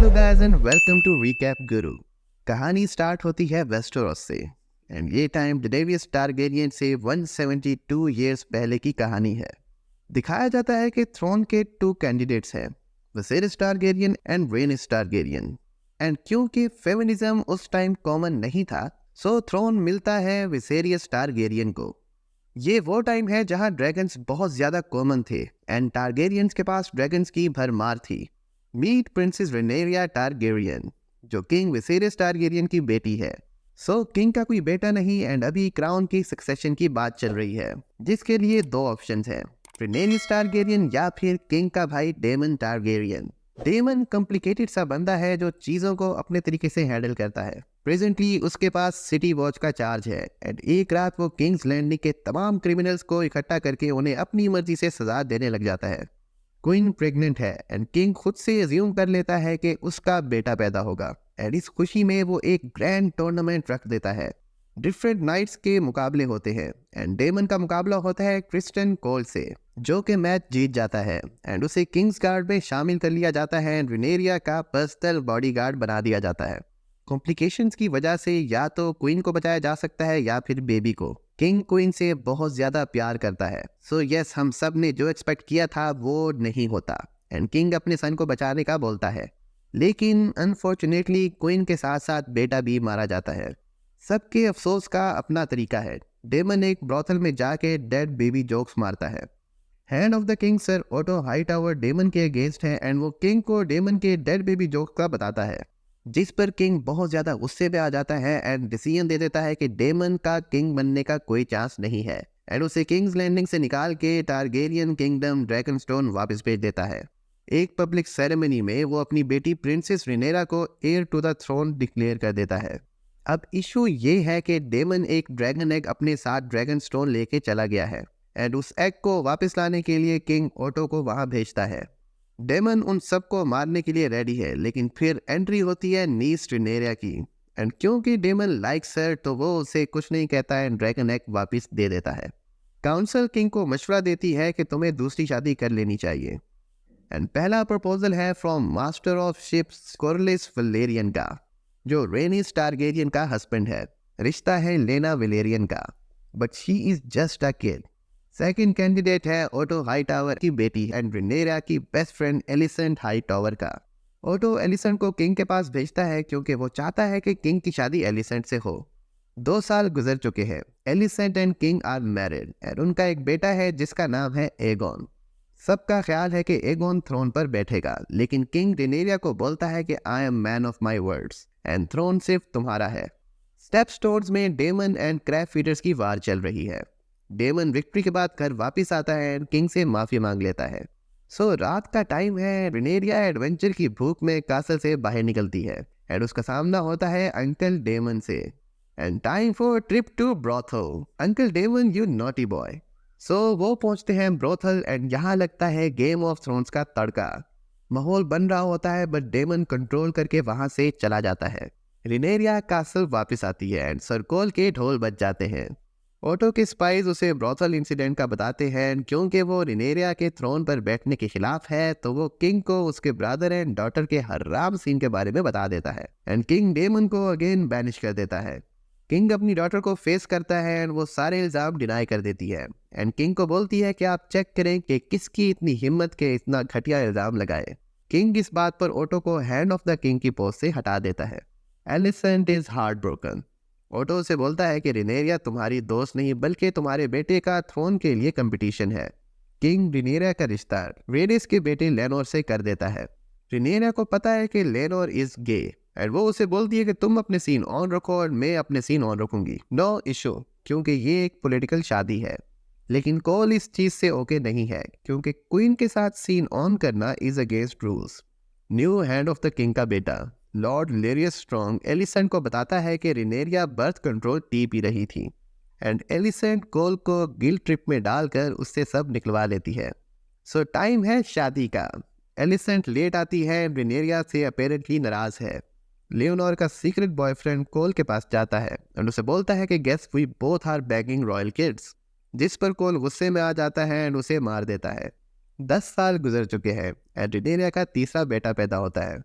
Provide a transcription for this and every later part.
Hello guys and welcome to recap Guru. कहानी start होती है वेस्टरोस से एंड ये टाइम डेनेरियस टारगेरियन से 172 इयर्स पहले की कहानी है। दिखाया जाता है कि थ्रोन के 2 कैंडिडेट्स हैं, Viserys Targaryen and Rhaenys Targaryen. And क्योंकि फेमिनिज्म उस टाइम कॉमन नहीं था, सो थ्रोन मिलता है विसेरियस टारगेरियन को। ये वो टाइम है जहां ड्रैगन्स बहुत ज्यादा कॉमन थे एंड टारगेरियंस के पास ड्रैगन्स की भरमार थी। मीट प्रिंसेस रेनेरिया टारगेरियन, जो किंग विसेरियस टारगेरियन की बेटी है। सो किंग का कोई बेटा नहीं एंड अभी क्राउन की सक्सेशन की बात चल रही है, जिसके लिए 2 ऑप्शंस हैं, रेनेरियस टारगेरियन या फिर किंग का भाई डेमन टारगेरियन। डेमन कॉम्प्लिकेटेड सा बंदा है जो चीजों को अपने तरीके से हैंडल करता है। प्रेजेंटली उसके पास सिटी वॉच का चार्ज है एंड एक रात वो किंग्स लैंडिंग के तमाम क्रिमिनल्स को इकट्ठा करके उन्हें अपनी मर्जी से सजा देने लग जाता है। क्वीन प्रेग्नेंट है एंड किंग खुद से अज्यूम कर लेता है कि उसका बेटा पैदा होगा एंड इस खुशी में वो एक ग्रैंड टूर्नामेंट रख देता है। डिफरेंट नाइट्स के मुकाबले होते हैं एंड डेमन का मुकाबला होता है क्रिस्टन कोल से, जो कि मैच जीत जाता है एंड उसे किंग्स गार्ड में शामिल कर लिया जाता है एंड रेनेरिया का पर्सनल बॉडीगार्ड बना दिया जाता है। कॉम्प्लिकेशंस की वजह से या तो क्वीन को बचाया जा सकता है या फिर बेबी को। किंग क्वीन से बहुत ज्यादा प्यार करता है, सो यस, हम सब ने जो एक्सपेक्ट किया था वो नहीं होता एंड किंग अपने सन को बचाने का बोलता है, लेकिन अनफॉर्चुनेटली क्वीन के साथ साथ बेटा भी मारा जाता है। सबके अफसोस का अपना तरीका है। डेमन एक ब्रॉथल में जाके डेड बेबी जोक्स मारता है। Hand of the king sir Otto Hightower Daemon के अगेंस्ट है एंड वो किंग को डेमन के डेड बेबी जोक्स का बताता है, जिस पर किंग बहुत ज्यादा गुस्से में आ जाता है एंड डिसीजन दे देता है कि डेमन का किंग बनने का कोई चांस नहीं है एंड उसे किंग्स लैंडिंग से निकाल के टारगेरियन किंगडम ड्रैगनस्टोन वापस भेज देता है। एक पब्लिक सेरेमनी में वो अपनी बेटी प्रिंसेस रिनेरा को heir to the throne declare कर देता है। अब इशू ये है कि डेमन एक ड्रैगन एग अपने साथ ड्रैगन स्टोन लेके चला गया है एंड उस एग को वापस लाने के लिए किंग ऑटो को वहां भेजता है। डेमन उन सबको मारने के लिए रेडी है, लेकिन फिर एंट्री होती है नीस रिनेरिया की एंड क्योंकि डेमन लाइक्स हर तो वो उसे कुछ नहीं कहता है, ड्रैगन एग वापस दे देता है। काउंसिल किंग को मशवरा देती है कि तुम्हें दूसरी शादी कर लेनी चाहिए एंड पहला प्रपोजल है from master of ships Corlys Velaryon का, जो रेनिस टारगेरियन का हस्बैंड है। रिश्ता है लेना विलेरियन का, but she is just a kid. Second candidate है ऑटो हाईटावर की बेटी एंड रेनेरिया की बेस्ट फ्रेंड एलिसेंट हाईटावर का। ऑटो एलिसेंट को किंग के पास भेजता है क्योंकि वो चाहता है कि किंग की शादी एलिसेंट से हो। 2 साल गुजर चुके हैं, Alicent and king are married and उनका एक बेटा है जिसका नाम है एगोन। सबका ख्याल है कि एगोन थ्रोन पर बैठेगा, लेकिन किंग रेनेरिया को बोलता है कि I am man of my words and throne सिर्फ तुम्हारा है। स्टेप स्टोर्स में डेमन एंड क्रैब फीडर्स की वार चल रही है। डेमन विक्ट्री के बाद घर वापस आता है एंड किंग से माफी मांग लेता है। सो रात का टाइम है, रेनेरिया एडवेंचर की भूख में कासल से बाहर निकलती है एंड उसका सामना होता है अंकल डेमन से and time for trip to brothel. Uncle Daemon, you naughty boy. So वो पहुंचते हैं ब्रोथल एंड यहाँ लगता है गेम ऑफ थ्रोन्स का तड़का। माहौल बन रहा होता है बट डेमन कंट्रोल करके वहां से चला जाता है। रेनेरिया कासल वापस आती है एंड सरकोल के ढोल बज जाते हैं। ऑटो के स्पाइस उसे ब्रोथल इंसिडेंट का बताते हैं क्योंकि वो रेनेरिया के थ्रोन पर बैठने के खिलाफ है, तो वो किंग को उसके ब्रदर एंड डॉटर के हराम सीन के बारे में बता देता है एंड किंग डेमन को अगेन बैनिश कर देता है। किंग अपनी डॉटर को फेस करता है एंड वो सारे इल्जाम डिनाई कर देती है एंड किंग को बोलती है कि आप चेक करें कि किसकी इतनी हिम्मत के इतना घटिया इल्जाम लगाए। किंग इस बात पर ऑटो को हैंड ऑफ द किंग की पोस्ट से हटा देता है। Alicent is heart broken. Auto से बोलता है कि रेनेरिया तुम्हारी दोस्त नहीं बल्कि तुम्हारे बेटे का थ्रोन के लिए कंपटीशन है। किंग रेनेरिया का रिश्ता रेडिस के बेटे लेनोर से कर देता है। रेनेरिया को पता है कि लेनोर इज गे एंड वो उसे बोलती है कि तुम अपने सीन ऑन रखो और मैं अपने सीन ऑन रखूंगी, नो इशू, क्योंकि ये एक पॉलिटिकल शादी है। लेकिन कोल इस चीज से ओके नहीं है क्योंकि क्वीन के साथ सीन ऑन करना is against rules. New hand of the king का बेटा लॉर्ड लेरियस स्ट्रॉन्ग एलिसेंट को बताता है कि रेनेरिया बर्थ कंट्रोल टी पी रही थी एंड एलिसेंट कोल को गिल्ट ट्रिप में डालकर उससे सब निकलवा लेती है। सो टाइम है शादी का। एलिसेंट लेट आती है, रेनेरिया से अपेरेंटली नाराज है। लियोनोर का सीक्रेट बॉयफ्रेंड कोल के पास जाता है और उसे बोलता है कि guess we both are begging royal kids, जिस पर कोल गुस्से में आ जाता है एंड उसे मार देता है। 10 साल गुजर चुके हैं और रिनेरिया का तीसरा बेटा पैदा होता है।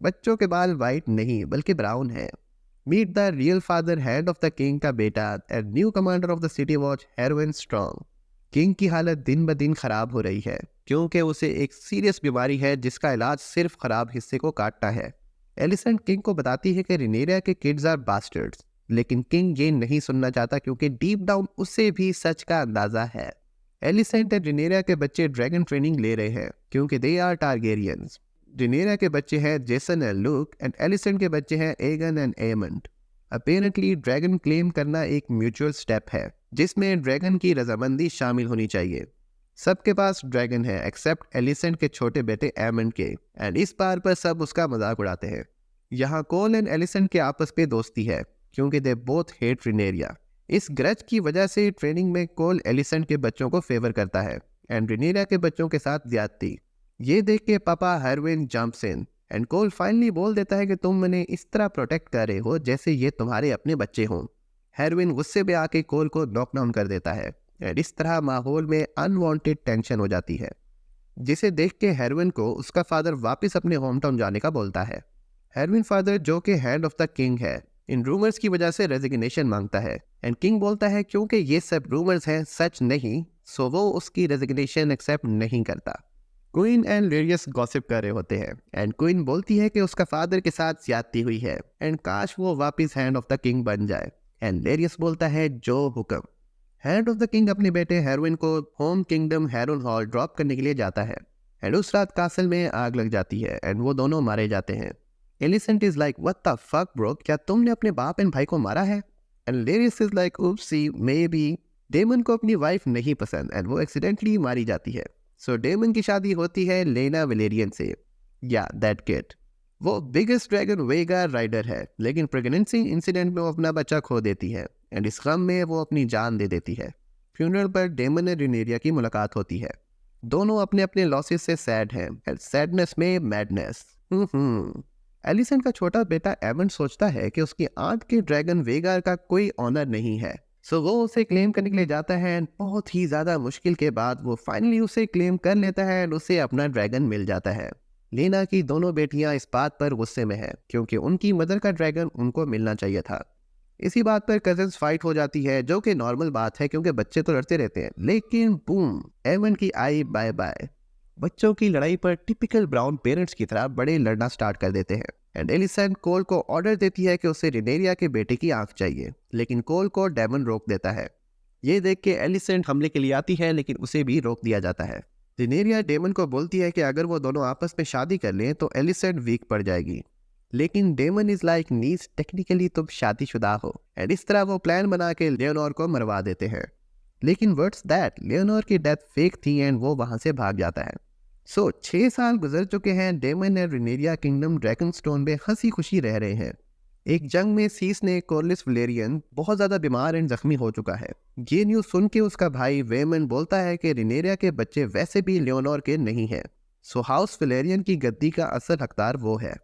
बच्चों के बाल वाइट नहीं बल्कि ब्राउन है। Meet the real father head of the king का बेटा and new commander of the city watch, Harwin Strong. King की हालत दिन ब दिन खराब हो रही है क्योंकि उसे एक सीरियस बीमारी है जिसका इलाज सिर्फ खराब हिस्से को काटना है। एलिसेंट किंग को बताती है कि रिनेरिया के किड्स आर बास्टर्ड्स, लेकिन किंग ये नहीं सुनना चाहता क्योंकि डीप डाउन उसे भी सच का अंदाजा है। एलिसेंट एंड रिनेरिया के बच्चे ड्रैगन ट्रेनिंग ले रहे हैं क्योंकि दे आर टारगेरियंस। रिनेरिया के बच्चे हैं Jason and Luke and Alicent के बच्चे हैं Aegon and Aemond. Apparently dragon claim करना एक म्यूचुअल स्टेप है जिसमें ड्रैगन की रजामंदी शामिल होनी चाहिए। सबके पास ड्रैगन है एक्सेप्ट एलिसेंट के छोटे बेटे एमंड के, एंड इस बार पर सब उसका मजाक उड़ाते हैं। यहाँ कोल एंड एलिसेंट के आपस में दोस्ती है क्योंकि दे बोथ हेट रिनेरिया। इस ग्रज की वजह से ट्रेनिंग में कोल एलिसेंट के बच्चों को फेवर करता है एंड रिनेरिया के बच्चों के साथ ज्यादती। ये देख के पापा Harwin jumps in and Cole finally बोल देता है कि तुम मैंने इस तरह प्रोटेक्ट कर रहे हो जैसे ये तुम्हारे अपने बच्चे हों। हेरविन गुस्से में आके कोल को नॉकडाउन कर देता है एंड इस तरह माहौल में अनवांटेड टेंशन हो जाती है, जिसे देख के हेरविन को उसका फादर वापस अपने होम टाउन जाने का बोलता है। हेरविन फादर जो कि हैंड ऑफ द किंग है, इन रूमर्स की वजह से रेजिग्नेशन मांगता है एंड किंग बोलता है क्योंकि ये सब रूमर्स हैं सच नहीं, सो वो उसकी रेजिग्नेशन एक्सेप्ट नहीं करता। क्वीन एंड लेरियस गॉसिप कर रहे होते हैं एंड क्वीन बोलती है कि उसका फादर के साथ ज्यादती हुई है एंड काश वो वापस हैंड ऑफ द किंग बन जाए, एंड लेरियस बोलता है जो हुक्म। हैंड ऑफ द किंग अपने बेटे हेरविन को होम किंगडम हैरोन हॉल ड्रॉप करने के लिए जाता है एंड उस रात कासल में आग लग जाती है एंड वो दोनों मारे जाते हैं। Alicent is like what the fuck bro, क्या तुमने अपने बाप एंड भाई को मारा है? And Larys is like oopsie maybe. Daemon को अपनी वाइफ नहीं पसंद एंड वो एक्सीडेंटली मारी जाती है। सो डेमन की शादी होती है लेना वेलेरियन से, या दैट किड। वो बिगेस्ट ड्रैगन वेगा राइडर है, लेकिन प्रेगनेंसी इंसिडेंट में वो अपना बच्चा खो देती है एंड इस गम में वो अपनी जान दे देती है। फ्यूनरल पर डेमन और रिनेरिया की मुलाकात होती है। दोनों अपने अपने लॉसेस से सैड हैं एंड सैडनेस में मैडनेस। एलिसेंट का छोटा बेटा एमंड सोचता है कि उसकी आंट के ड्रैगन वेगार का कोई ऑनर नहीं है, सो वो उसे क्लेम करने के लिए जाता है एंड बहुत ही ज्यादा मुश्किल के बाद वो फाइनली उसे क्लेम कर लेता है एंड उसे अपना ड्रैगन मिल जाता है। लेना की दोनों बेटियां इस बात पर गुस्से में है क्योंकि उनकी मदर का ड्रैगन उनको मिलना चाहिए था। इसी बात पर कजिन्स फाइट हो जाती है जो कि नॉर्मल बात है क्योंकि बच्चे तो लड़ते रहते हैं, लेकिन बूम, एमंड की आई बाय बाय। बच्चों की लड़ाई पर टिपिकल ब्राउन पेरेंट्स की तरह बड़े लड़ना स्टार्ट कर देते हैं एंड एलिसेंट कोल को ऑर्डर देती है कि उसे रिनेरिया के बेटे की आंख चाहिए, लेकिन कोल को डेमन रोक देता है। ये देख के एलिसेंट हमले के लिए आती है लेकिन उसे भी रोक दिया जाता है। रिनेरिया डेमन को बोलती है कि अगर वो दोनों आपस में शादी कर लें तो एलिसेंट वीक पड़ जाएगी, लेकिन Daemon is like niece technically तुम शादीशुदा हो, एंड इस तरह वो प्लान बना के लियोनोर को मरवा देते हैं। लेकिन व्हाट्स दैट, लियोनोर की डेथ फेक थी एंड वो वहां से भाग जाता है। 6 साल गुजर चुके हैं। डेमन और रिनेरिया किंगडम ड्रैगनस्टोन में हंसी खुशी रह रहे हैं। एक जंग में सीस ने कोर्लिस वलेरियन बहुत ज्यादा बीमार एंड जख्मी हो चुका है। ये न्यूज सुन के उसका भाई वेमन बोलता है कि रिनेरिया के बच्चे वैसे भी लियोनोर के नहीं है, सो हाउस वलेरियन की गद्दी का असल हकदार वो है।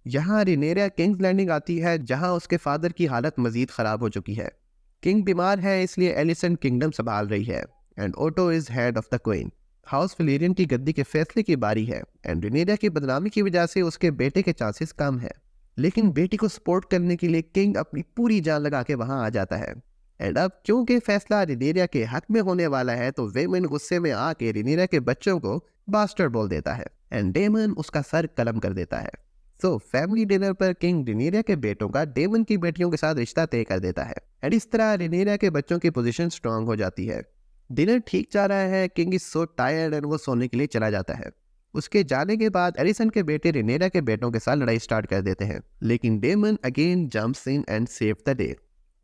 यहाँ रिनेरिया किंग्स लैंडिंग आती है जहाँ उसके फादर की हालत मजीद खराब हो चुकी है। किंग बीमार है इसलिए एलिसेंट किंगडम संभाल रही है and Otto is head of the queen. House Velaryon की गद्दी के फैसले की बारी है एंड रिनेरिया की बदनामी की वजह से उसके बेटे के चांसेस कम है, लेकिन बेटी को सपोर्ट करने के लिए किंग अपनी पूरी जान लगा के वहां आ जाता है। एंड अब क्योंकि फैसला रिनेरिया के हक में होने वाला है तो वेमन गुस्से में आके रिनेरिया के बच्चों को बास्टर्ड बोल देता है एंड डेमन उसका सर कलम कर देता है। फैमिली डिनर पर किंग रिनेरिया के बेटों का डेमन की बेटियों के साथ रिश्ता तय कर देता है एंड इस तरह रिनेरिया के बच्चों की पोजीशन स्ट्रांग हो जाती है। डिनर ठीक जा रहा है, king is so tired and वो सोने के लिए चला जाता है। उसके जाने के बाद एलिसेंट के बेटे रिनेरिया के बेटों के साथ लड़ाई स्टार्ट कर देते हैं, लेकिन Daemon again jumps in and save the day.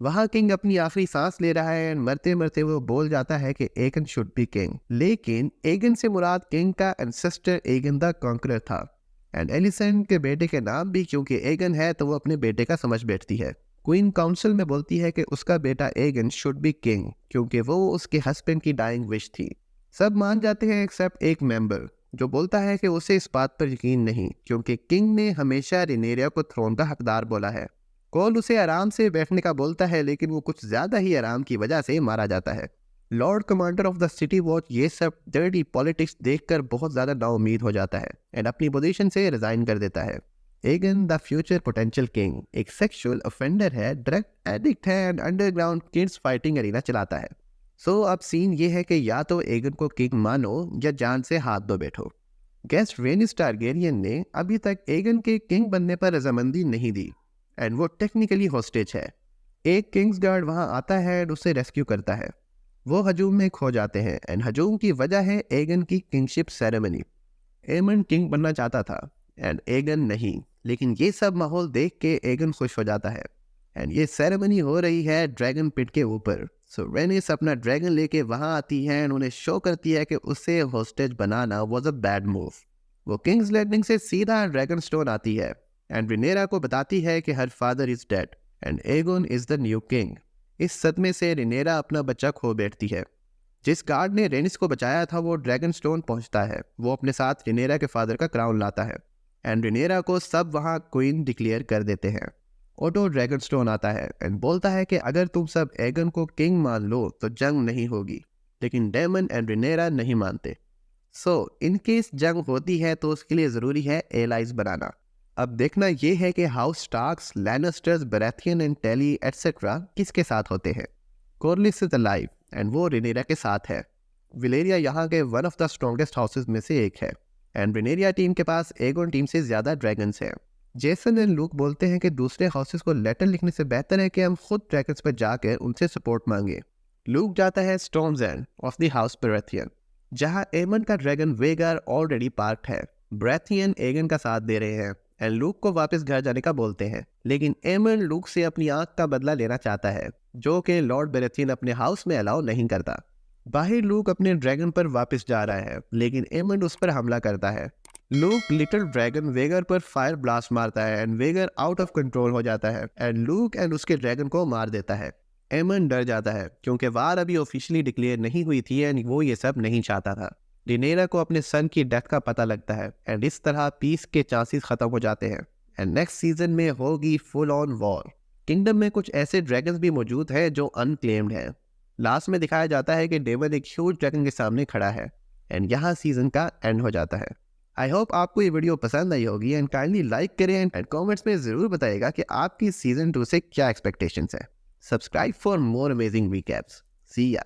वहां किंग अपनी आखिरी सांस ले रहा है एंड मरते मरते वो बोल जाता है कि एगन शुड बी किंग, लेकिन एगन से मुराद किंग का एंसेस्टर एगन द कॉन्करर था। एंड एलिसेंट के बेटे के नाम भी क्योंकि एगन है तो वो अपने बेटे का समझ बैठती है। क्वीन काउंसिल में बोलती है कि उसका बेटा एगन शुड बी किंग क्योंकि वो उसके हस्बैंड की डाइंग विश थी। सब मान जाते हैं एक्सेप्ट एक मेंबर जो बोलता है कि उसे इस बात पर यकीन नहीं क्योंकि किंग ने हमेशा रिनेरिया को थ्रोन का हकदार बोला है। कोल उसे आराम से बैठने का बोलता है लेकिन वो कुछ ज्यादा ही आराम की वजह से मारा जाता है। Lord commander of the city watch ये सब डर्टी पॉलिटिक्स देखकर बहुत ज़्यादा नाउम्मीद हो जाता है एंड अपनी पोजीशन से रिजाइन कर देता है। Aegon the future potential king एक सेक्सुअल ऑफेंडर है, ड्रग एडिक्ट है and underground kids fighting arena चलाता है। सो अब सीन ये है कि या तो एगन को किंग मानो या जान से हाथ धो बैठो। गेस्ट रेनिस टारगेरियन ने अभी तक एगन के किंग बनने पर रजामंदी नहीं दी एंड वो टेक्निकली हॉस्टेज है। एक किंग्स गार्ड वहां आता है एंड उसे रेस्क्यू करता है। वो हजूम में खो जाते हैं एंड हजूम की वजह है एगन की किंगशिप सेरेमनी। एमन किंग बनना चाहता था एंड एगन नहीं, लेकिन ये सब माहौल देख के एगन खुश हो जाता है एंड ये सेरेमनी हो रही है ड्रैगन पिट के ऊपर। सो रेनिस अपना ड्रैगन लेके वहां आती है एंड उन्हें शो करती है कि उसे hostage banana was a bad move. वो किंग्स लैंडिंग से सीधा ड्रैगन स्टोन आती है एंड रिनेरा को बताती है कि her father is dead and Aegon is the new king. इस सदमे से रिनेरा अपना बच्चा खो बैठती है। जिस गार्ड ने रेनिस को बचाया था वो ड्रैगन स्टोन पहुंचता है। वो अपने साथ रिनेरा के फादर का क्राउन लाता है एंड रिनेरा को सब वहां क्वीन डिक्लेयर कर देते हैं। ओटो ड्रैगन स्टोन आता है एंड बोलता है कि अगर तुम सब एगन को किंग मान लो तो जंग नहीं होगी, लेकिन डेमन एंड रिनेरा नहीं मानते। सो इनकेस जंग होती है तो उसके लिए ज़रूरी है एलाइज बनाना। अब देखना यह है कि house Starks, Lannisters, Baratheon and Tully etcetera किसके साथ होते हैं। कोर्लिस इज अलाइव एंड वो रिनेरा के साथ है। विलेरिया यहाँ के one of the strongest houses में से एक है एंड रिनेरिया टीम के पास एगोन टीम से ज़्यादा ड्रैगन्स हैं। जेसन एंड लूक बोलते हैं कि दूसरे हाउसेस को लेटर लिखने से बेहतर है कि हम खुद ड्रैगन्स पर जाकर उनसे सपोर्ट मांगे। लूक जाता है storms end of the house Baratheon, जहाँ एमन का ड्रैगन वेगर ऑलरेडी पार्क्ड है। बराथियन एगन का साथ दे रहे हैं एंड लूक को वापस घर जाने का बोलते हैं, लेकिन एमन लूक से अपनी आंख का बदला लेना चाहता है, जो कि लॉर्ड बेरेथियन अपने हाउस में अलाउ नहीं करता। बाहर लूक अपने ड्रैगन पर वापस जा रहा है, लेकिन एमन उस पर हमला करता है। लूक लिटिल ड्रैगन वेगर पर फायर ब्लास्ट मारता है एंड वेगर आउट ऑफ कंट्रोल हो जाता है एंड लूक एंड उसके ड्रैगन को मार देता है। एमन डर जाता है क्योंकि वार अभी ऑफिशियली डिक्लेयर नहीं हुई थी एंड वो ये सब नहीं चाहता था। रिनेरा को अपने सन की डेथ का पता लगता है एंड इस तरह पीस के चांसेस खत्म हो जाते हैं एंड नेक्स्ट सीजन में होगी फुल ऑन वॉर। किंगडम में कुछ ऐसे ड्रैगन्स भी मौजूद हैं जो अनक्लेम्ड हैं। लास्ट में दिखाया जाता है कि डेमन एक ह्यूज ड्रैगन के सामने खड़ा है एंड यहाँ सीजन का एंड हो जाता है। आई होप आपको ये वीडियो पसंद आई होगी एंड काइंडली लाइक करें एंड कमेंट्स में ज़रूर बताइएगा कि आपकी सीजन 2 से क्या एक्सपेक्टेशंस है। Subscribe for more amazing recaps. See या।